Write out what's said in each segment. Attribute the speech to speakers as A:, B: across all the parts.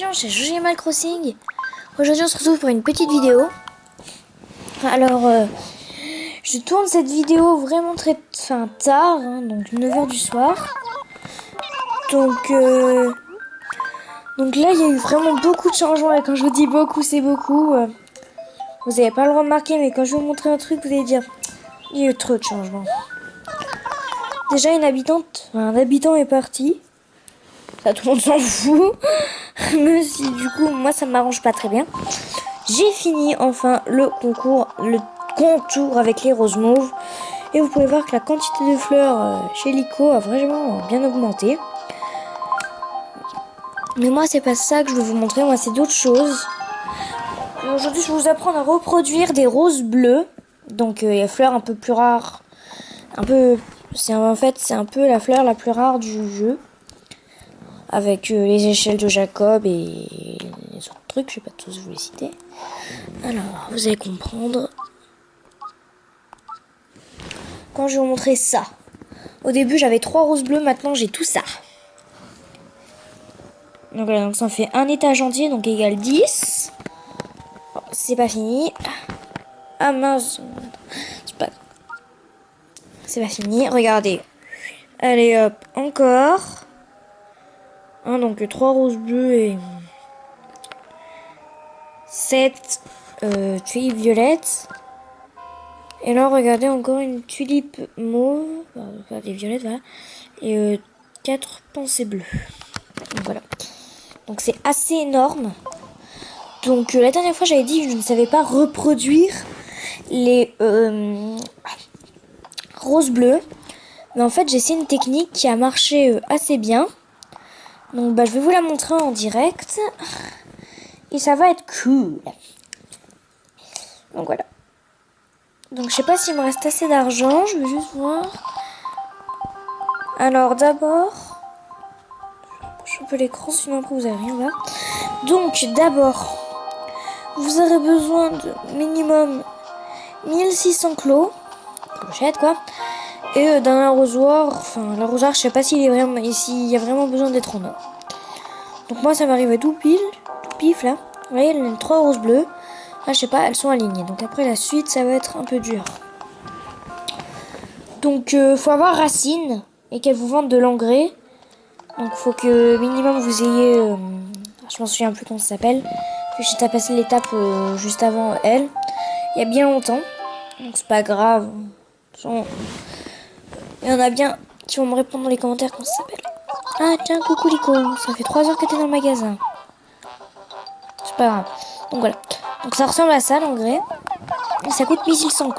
A: gens, c'est Jojo Animal Crossing. Aujourd'hui on se retrouve pour une petite vidéo. Alors je tourne cette vidéo vraiment très tard, hein, donc 9h du soir. Donc là il y a eu vraiment beaucoup de changements, et quand je vous dis beaucoup c'est beaucoup. Vous n'avez pas le droit de remarquer, mais quand je vais vous montrer un truc vous allez dire il y a eu trop de changements. Déjà un habitant est parti. Ça, tout le monde s'en fout. Mais si, du coup, moi, ça m'arrange pas très bien. J'ai fini, enfin, le contour avec les roses mauves. Et vous pouvez voir que la quantité de fleurs chez Lico a vraiment bien augmenté. Mais moi, c'est pas ça que je veux vous montrer. Moi, c'est d'autres choses. Aujourd'hui, je vais vous apprendre à reproduire des roses bleues. Donc, les fleurs un peu plus rares. C'est un peu la fleur la plus rare du jeu. Avec les échelles de Jacob et les autres trucs, je vais pas tous vous les citer. Alors, vous allez comprendre. Quand je vais vous montrer ça. Au début, j'avais 3 roses bleues, maintenant j'ai tout ça. Donc voilà, donc ça en fait un étage entier, donc égale 10. Bon, c'est pas fini. Ah mince. C'est pas fini, regardez. Allez hop, encore. Donc 3 roses bleues et 7 tulipes violettes. Et là, regardez, encore une tulipe mauve. Des violettes, voilà. Et 4 pensées bleues. Donc voilà. Donc c'est assez énorme. Donc la dernière fois, j'avais dit que je ne savais pas reproduire les roses bleues. Mais en fait, j'ai essayé une technique qui a marché assez bien. Donc je vais vous la montrer en direct. Et ça va être cool. Donc voilà. Donc je sais pas s'il me reste assez d'argent, je vais juste voir. Alors d'abord, je peux l'écran sinon après vous avez rien là. Donc d'abord, vous aurez besoin de minimum 1600 clos, clochettes quoi, et d'un arrosoir. Enfin l'arrosoir, je sais pas s'il y a vraiment besoin d'être en or. Donc moi ça m'arrive à tout pif là. Vous voyez les 3 roses bleues. Là, je sais pas, elles sont alignées. Donc après la suite, ça va être un peu dur. Donc faut avoir racine et qu'elle vous vende de l'engrais. Donc faut que minimum vous ayez... je m'en souviens plus comment ça s'appelle. J'ai passé l'étape juste avant elle. Il y a bien longtemps. Donc c'est pas grave. Il y en a bien qui vont me répondre dans les commentaires comment ça s'appelle. Ah tiens, coucou Lico. Ça fait 3 heures que t'es dans le magasin. C'est pas grave. Donc voilà. Donc ça ressemble à ça l'engrais. Et ça coûte 1600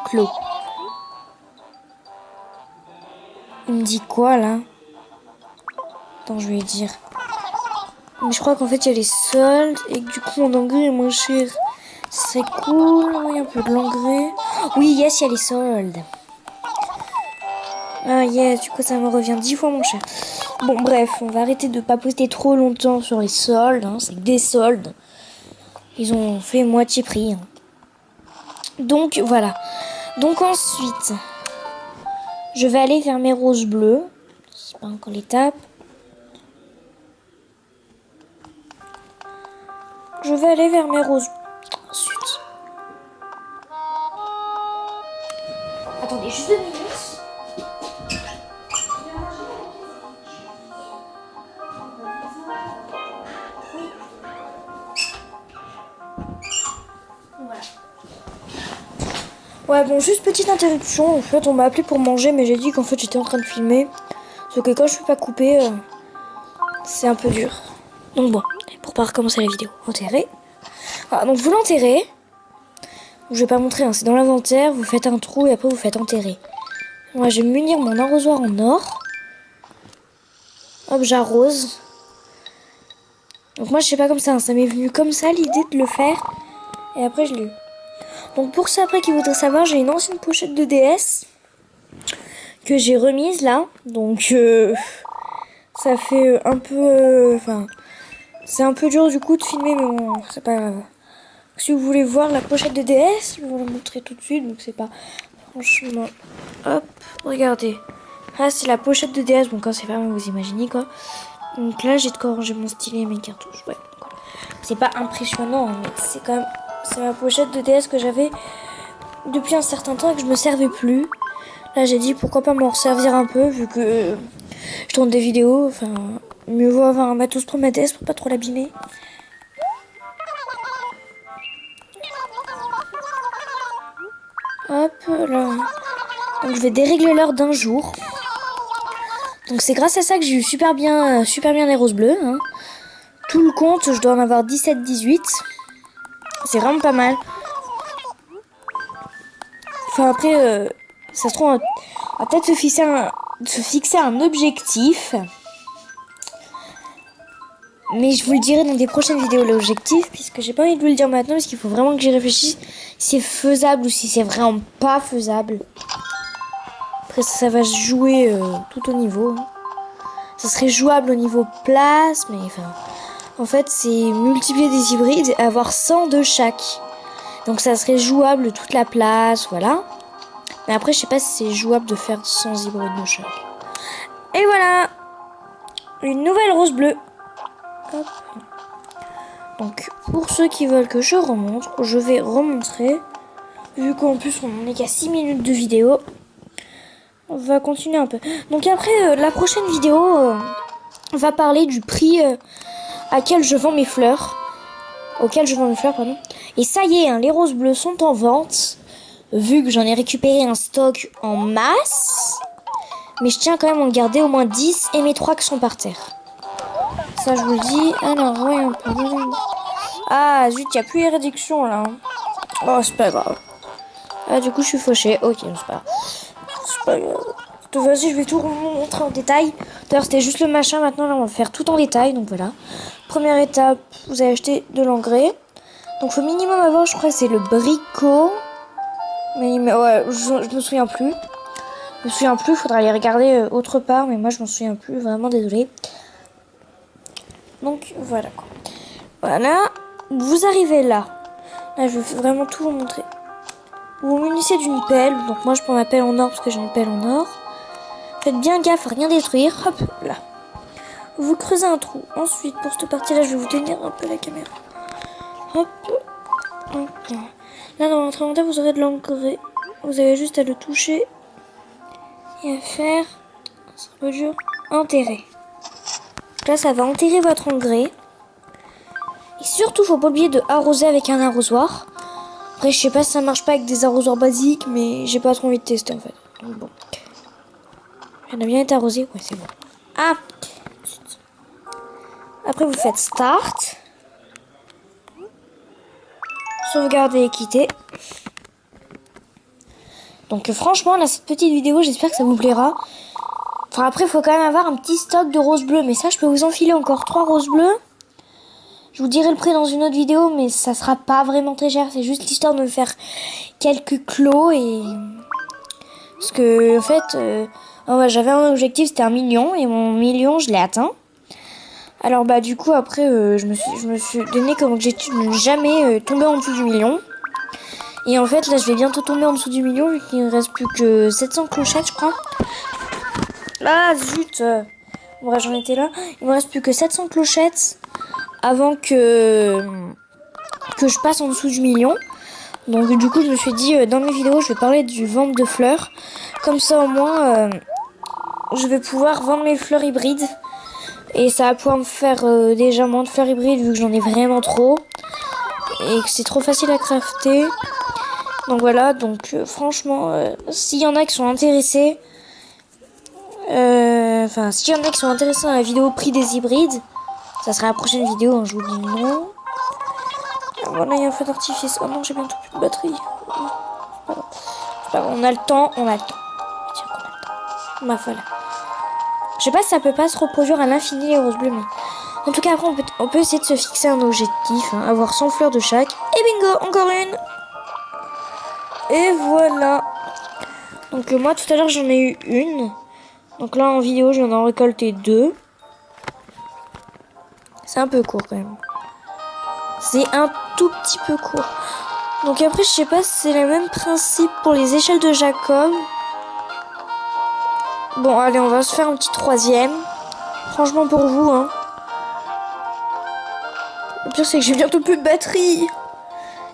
A: clos. Il me dit quoi là? Attends, je vais lui dire. Mais je crois qu'en fait il y a les soldes et que du coup mon engrais est moins cher. Ce serait cool. Oui, un peu de l'engrais. Oui, yes, il y a les soldes. Ah yes, du coup ça me revient 10 fois moins cher. Bon bref, on va arrêter de papoter trop longtemps sur les soldes. Hein. C'est des soldes. Ils ont fait moitié prix. Hein. Donc voilà. Donc ensuite, je vais aller vers mes roses bleues. C'est pas encore l'étape. Je vais aller vers mes roses. Ensuite. Attendez, juste 2 minutes. Oui. Voilà. Ouais, bon, juste petite interruption. En fait, on m'a appelé pour manger, mais j'ai dit qu'en fait, j'étais en train de filmer. Sauf que quand je peux pas couper, c'est un peu dur. Donc bon, pour pas recommencer la vidéo, enterrer. Voilà, donc vous l'enterrez. Je vais pas montrer, hein, c'est dans l'inventaire. Vous faites un trou et après vous faites enterrer. Moi, je vais munir mon arrosoir en or. Hop, j'arrose. Donc moi, je sais pas comme ça. Hein, ça m'est venu comme ça l'idée de le faire. Et après, je l'ai eu. Donc pour ça, après, qui voudrait savoir, j'ai une ancienne pochette de DS que j'ai remise là. Donc ça fait un peu... c'est un peu dur du coup de filmer, mais bon, c'est pas grave. Si vous voulez voir la pochette de DS, je vais vous la montrer tout de suite. Donc c'est pas... Franchement... Hop, regardez. Ah, c'est la pochette de DS. Bon, quand c'est fermé, vous imaginez quoi. Donc là, j'ai de quoi ranger mon stylet et mes cartouches. Ouais. C'est pas impressionnant, mais c'est quand même... C'est ma pochette de DS que j'avais depuis un certain temps et que je me servais plus. Là, j'ai dit pourquoi pas m'en resservir un peu, vu que je tourne des vidéos. Enfin, mieux vaut avoir un matos pour ma DS pour pas trop l'abîmer. Hop là. Donc je vais dérégler l'heure d'un jour. Donc c'est grâce à ça que j'ai eu super bien les roses bleues. Hein. Tout le compte, je dois en avoir 17-18. C'est vraiment pas mal. Enfin après, ça se trouve, on va peut-être se fixer un objectif. Mais je vous le dirai dans des prochaines vidéos, l'objectif, puisque j'ai pas envie de vous le dire maintenant, parce qu'il faut vraiment que j'y réfléchisse si c'est faisable ou si c'est vraiment pas faisable. Après ça va se jouer tout au niveau. Ça serait jouable au niveau place, mais enfin... En fait, c'est multiplier des hybrides et avoir 100 de chaque. Donc ça serait jouable toute la place, voilà. Mais après, je sais pas si c'est jouable de faire 100 hybrides de chaque. Et voilà, une nouvelle rose bleue. Hop. Donc, pour ceux qui veulent que je remonte, je vais remontrer. Vu qu'en plus, on n'est qu'à 6 minutes de vidéo. On va continuer un peu. Donc après, la prochaine vidéo va parler du prix auquel je vends mes fleurs. Pardon. Et ça y est, hein, les roses bleues sont en vente. Vu que j'en ai récupéré un stock en masse. Mais je tiens quand même à en garder au moins 10 et mes 3 qui sont par terre. Ça, je vous le dis. Alors, voyons. Ah, zut, il n'y a plus les réductions là. Oh, c'est pas grave. Ah, du coup, je suis fauchée. Ok, c'est pas grave. C'est pas grave. Vas-y, je vais tout vous montrer en détail. D'ailleurs, c'était juste le machin. Maintenant, là, on va faire tout en détail. Donc voilà. Première étape, vous allez acheter de l'engrais. Donc, il faut minimum avoir, je crois, c'est le bricot. Mais ouais, je me souviens plus. Il faudra aller regarder autre part. Mais moi, je m'en souviens plus. Vraiment, désolée. Donc, voilà quoi. Voilà. Vous arrivez là. Là, je vais vraiment tout vous montrer. Vous vous munissez d'une pelle. Donc, moi, je prends ma pelle en or parce que j'ai une pelle en or. Faites bien gaffe à rien détruire. Hop, là. Vous creusez un trou. Ensuite, pour cette partie-là, je vais vous tenir un peu la caméra. Hop. Hop. Là, dans votre inventaire, vous aurez de l'engrais. Vous avez juste à le toucher et à faire... C'est un peu dur. Enterrer. Là, ça va enterrer votre engrais. Et surtout, faut pas oublier de arroser avec un arrosoir. Après, je sais pas si ça marche pas avec des arrosoirs basiques, mais j'ai pas trop envie de tester en fait. Donc bon. Elle a bien été arrosée. Ouais, c'est bon. Ah! Après, vous faites Start. Sauvegarder et quitter. Donc franchement, là, cette petite vidéo, j'espère que ça vous plaira. Enfin, après, il faut quand même avoir un petit stock de roses bleues. Mais ça, je peux vous enfiler encore 3 roses bleues. Je vous dirai le prix dans une autre vidéo, mais ça sera pas vraiment très cher. C'est juste l'histoire de me faire quelques clos et... Parce que, en fait, j'avais un objectif, c'était 1 million. Et mon million, je l'ai atteint. Alors, bah, du coup, après, je me suis donné comme objectif de ne jamais tomber en dessous du million. Et en fait, là, je vais bientôt tomber en dessous du million, vu qu'il ne reste plus que 700 clochettes, je crois. Ah, zut. Bon, j'en étais là. Il me reste plus que 700 clochettes avant que je passe en dessous du million. Donc du coup je me suis dit dans mes vidéos je vais parler du vente de fleurs. Comme ça au moins je vais pouvoir vendre mes fleurs hybrides. Et ça va pouvoir me faire déjà moins de fleurs hybrides vu que j'en ai vraiment trop. Et que c'est trop facile à crafter. Donc voilà, donc franchement s'il y en a qui sont intéressés. S'il y en a qui sont intéressés dans la vidéo prix des hybrides. Ça sera la prochaine vidéo, hein, je vous dis non. Voilà, il y a un feu d'artifice. Oh non, j'ai bientôt plus de batterie. On a le temps, on a le temps. Tiens, on a le temps. Bah voilà. Je sais pas si ça peut pas se reproduire à l'infini les roses bleues, mais... En tout cas, après, on peut essayer de se fixer un objectif, hein, avoir 100 fleurs de chaque. Et bingo, encore une. Et voilà. Donc moi, tout à l'heure, j'en ai eu une. Donc là, en vidéo, j'en ai récolté 2. C'est un peu court, quand même. C'est un tout petit peu court. Donc après, je sais pas si c'est le même principe pour les échelles de Jacob. Bon, allez, on va se faire un petit troisième. Franchement pour vous, hein. Le pire c'est que j'ai bientôt plus de batterie.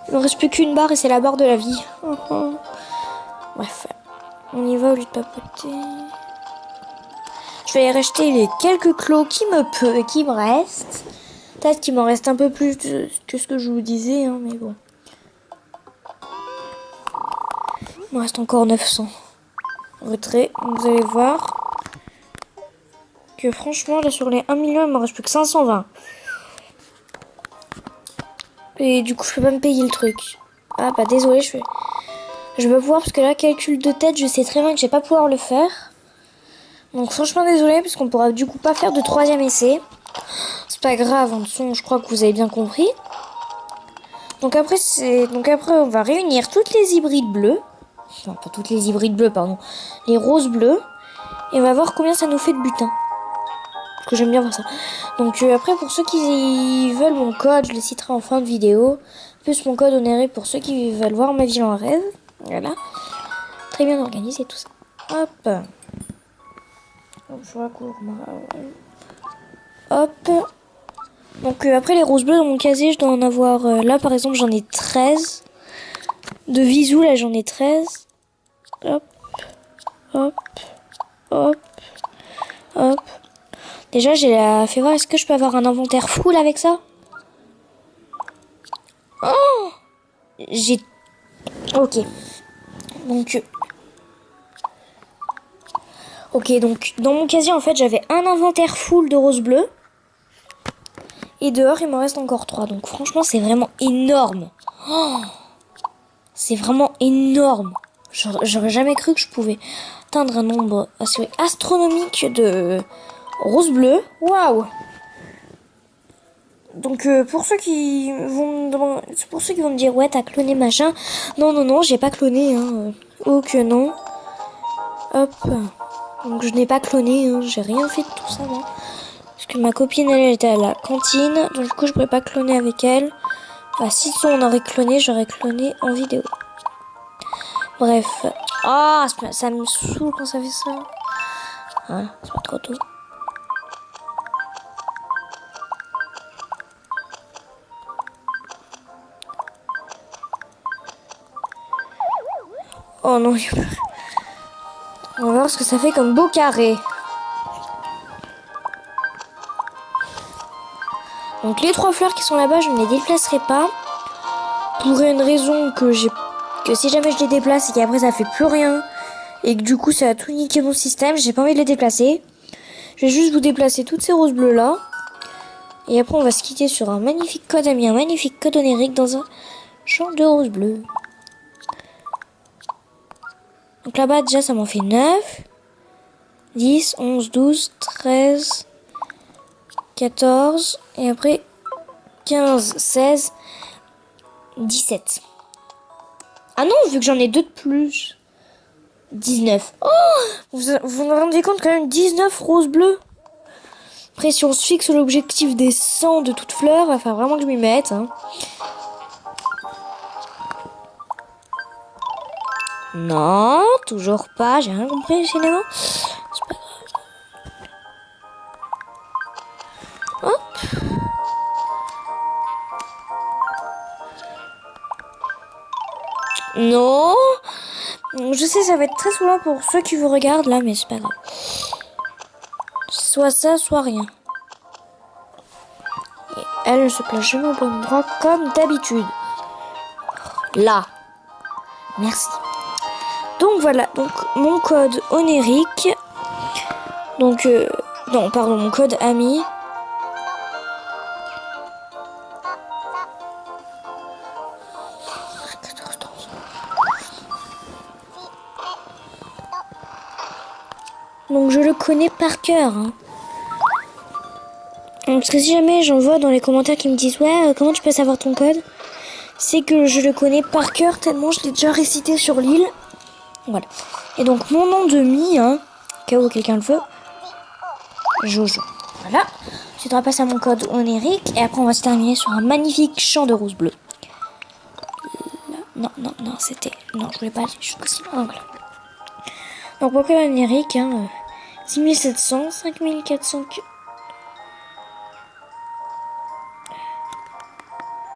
A: Il me reste plus qu'une barre et c'est la barre de la vie. Bref, on y va au lieu de papoter. Je vais aller racheter les quelques clos qui me restent. Peut-être qu'il m'en reste un peu plus que ce que je vous disais, hein, mais bon. Il me reste encore 900. Retrait, vous allez voir que franchement, là sur les 1 million, il me reste plus que 520. Et du coup, je peux pas me payer le truc. Ah bah désolé, je vais pas pouvoir parce que là, calcul de tête, je sais très bien que je vais pas pouvoir le faire. Donc franchement désolé parce qu'on pourra du coup pas faire de 3e essai. C'est pas grave, en dessous, je crois que vous avez bien compris. Donc après on va réunir toutes les hybrides bleues. Enfin pas toutes les hybrides bleues, pardon. Les roses bleues. Et on va voir combien ça nous fait de butin. Parce que j'aime bien voir ça. Donc après pour ceux qui veulent mon code, je le citerai en fin de vidéo. Plus mon code onéré pour ceux qui veulent voir ma vie en rêve. Voilà. Très bien organisé tout ça. Hop. Je raccourcis. Hop. Donc après les roses bleues dans mon casier, je dois en avoir... là par exemple j'en ai 13. De visou là j'en ai 13. Hop. Hop. Hop. Hop. Déjà j'ai la... Fais voir, est-ce que je peux avoir un inventaire full avec ça? Oh, j'ai... Ok. Donc... Ok, donc dans mon casier en fait j'avais un inventaire full de roses bleues. Et dehors il m'en reste encore 3. Donc franchement c'est vraiment énorme. Oh, c'est vraiment énorme. J'aurais jamais cru que je pouvais atteindre un nombre assez astronomique de roses bleues. Waouh! Donc pour ceux qui vont me dire ouais t'as cloné machin. Non, j'ai pas cloné hein. Oh que non. Hop. Donc je n'ai pas cloné, hein. J'ai rien fait de tout ça moi. Parce que ma copine elle était à la cantine. Donc du coup je pourrais pas cloner avec elle. Bah si on aurait cloné, j'aurais cloné en vidéo. Bref. Ah, ça me saoule quand ça fait ça. Ah, c'est pas trop tôt. Oh non, on va voir ce que ça fait comme beau carré. Donc les 3 fleurs qui sont là-bas, je ne les déplacerai pas. Pour une raison que si jamais je les déplace et qu'après ça fait plus rien et que du coup ça a tout niqué mon système, j'ai pas envie de les déplacer. Je vais juste vous déplacer toutes ces roses bleues là. Et après on va se quitter sur un magnifique code ami, un magnifique code onérique dans un champ de roses bleues. Donc là-bas déjà ça m'en fait 9, 10, 11, 12, 13, 14 et après 15, 16, 17. Ah non, vu que j'en ai 2 de plus. 19. Oh, vous vous rendez compte quand même, 19 roses bleues. Après, si on se fixe l'objectif des 100 de toutes fleurs, il va falloir vraiment que je m'y mette. Hein. Non, toujours pas. J'ai rien compris finalement. C'est pas grave. Hop. Non. Je sais, ça va être très souvent pour ceux qui vous regardent là, mais c'est pas grave. Soit ça, soit rien. Et elle se place jamais au bon endroit comme d'habitude. Là. Merci. Donc voilà, donc mon code onérique. Donc, non, pardon, mon code ami. Donc je le connais par cœur. Hein. Parce que si jamais j'en vois dans les commentaires qui me disent ouais comment tu peux savoir ton code, c'est que je le connais par cœur tellement je l'ai déjà récité sur l'île. Voilà. Et donc mon nom de mi, hein, au cas où quelqu'un le veut, Jojo. Voilà. Tu te repasses à mon code onérique et après on va se terminer sur un magnifique champ de roses bleues. Non, c'était... Non, je voulais pas aller jusqu'ici. Ah, voilà. Donc mon code onérique, hein, 6700, 5400...